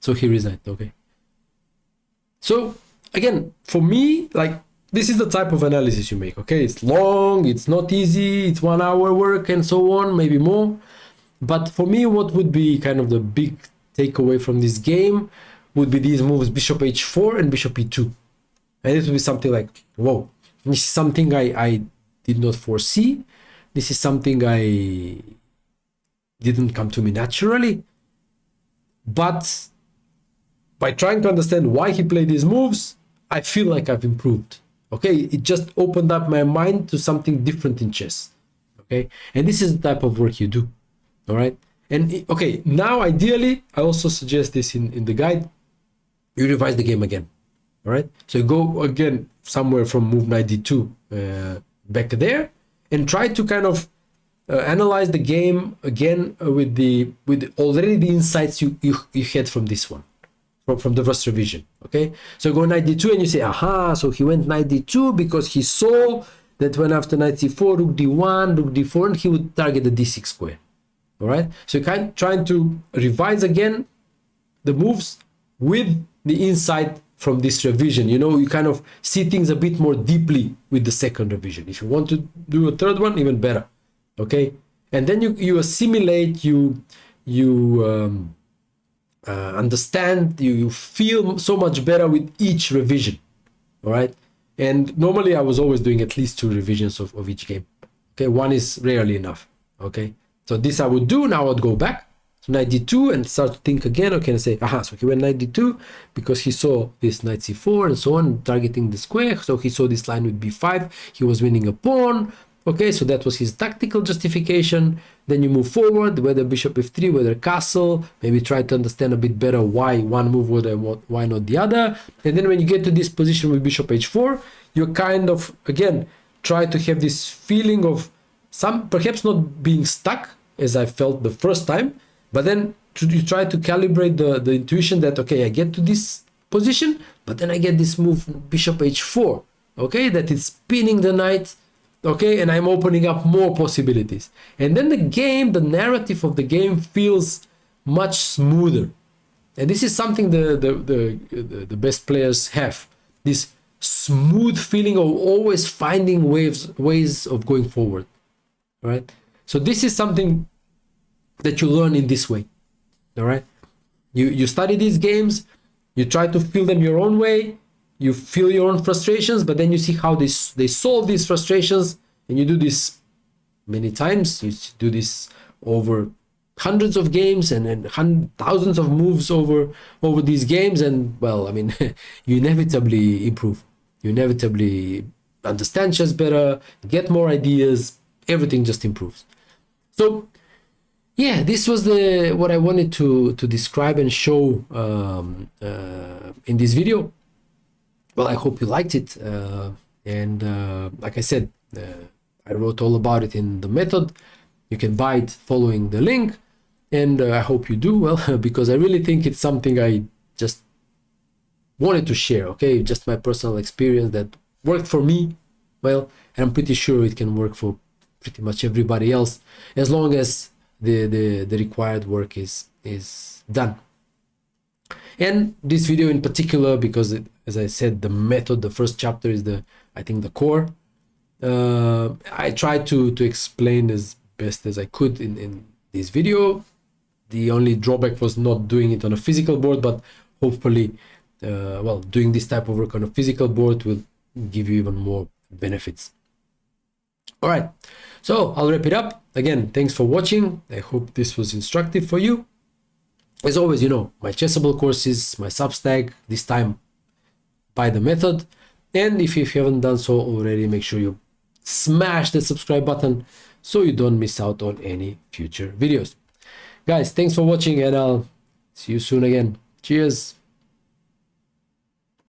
So he resigned, okay. So, again, for me, like, this is the type of analysis you make, okay? It's long, it's not easy, it's 1 hour work and so on, maybe more. But for me, what would be kind of the big takeaway from this game would be these moves, bishop h4 and bishop e2. And it would be something like, whoa, this is something I did not foresee. This is something I didn't come to me naturally. But by trying to understand why he played these moves, I feel like I've improved. Okay, it just opened up my mind to something different in chess. Okay, and this is the type of work you do. All right, and okay, now ideally, I also suggest this in the guide. You revise the game again. All right, so you go again somewhere from move knight d2 back there, and try to kind of analyze the game again with already the insights you had from this one, from the first revision. Okay, so you go knight d2 and you say, aha, so he went knight d2 because he saw that when after knight c4, rook d1, rook d4, and he would target the d6 square. All right, so you're kind of trying to revise again the moves with the insight from this revision. You know, you kind of see things a bit more deeply with the second revision. If you want to do a third one, even better. Okay, and then you assimilate, you understand, you feel so much better with each revision. All right, and normally I was always doing at least 2 revisions of each game. Okay, one is rarely enough. Okay, so this I would do. Now I'd go back to knight d2 and start to think again. Okay, and say, aha, so he went knight d2 because he saw this knight c4 and so on, targeting the square. So he saw this line with b5. He was winning a pawn. Okay, so that was his tactical justification. Then you move forward, whether bishop f3, whether castle, maybe try to understand a bit better why one move would and why not the other. And then when you get to this position with bishop h4, you kind of, again, try to have this feeling of some, perhaps not being stuck, as I felt the first time, but then you try to calibrate the intuition that, okay, I get to this position, but then I get this move, bishop h4, okay, that is spinning the knight, okay, and I'm opening up more possibilities. And then the game, the narrative of the game feels much smoother. And this is something the best players have, this smooth feeling of always finding ways of going forward, right? So this is something that you learn in this way, all right? You study these games, you try to feel them your own way, you feel your own frustrations, but then you see how they solve these frustrations, and you do this many times. You do this over hundreds of games and thousands of moves over these games, and well, I mean, you inevitably improve. You inevitably understand chess better, get more ideas, everything just improves. So yeah, this was the what I wanted to describe and show in this video. Well, I hope you liked it, and like I said, I wrote all about it in the method. You can buy it following the link, and I hope you do, well, because I really think it's something I just wanted to share. Okay, just my personal experience that worked for me well, and I'm pretty sure it can work for pretty much everybody else, as long as the required work is done. And this video in particular, because as I said, the method, the first chapter is I think the core. I tried to explain as best as I could in this video. The only drawback was not doing it on a physical board, but hopefully, well, doing this type of work on a physical board will give you even more benefits. All right, so I'll wrap it up. Again, thanks for watching. I hope this was instructive for you. As always, you know, my Chessable courses, my Substack, this time by the method. And if you haven't done so already, make sure you smash the subscribe button so you don't miss out on any future videos. Guys, thanks for watching, and I'll see you soon again. Cheers.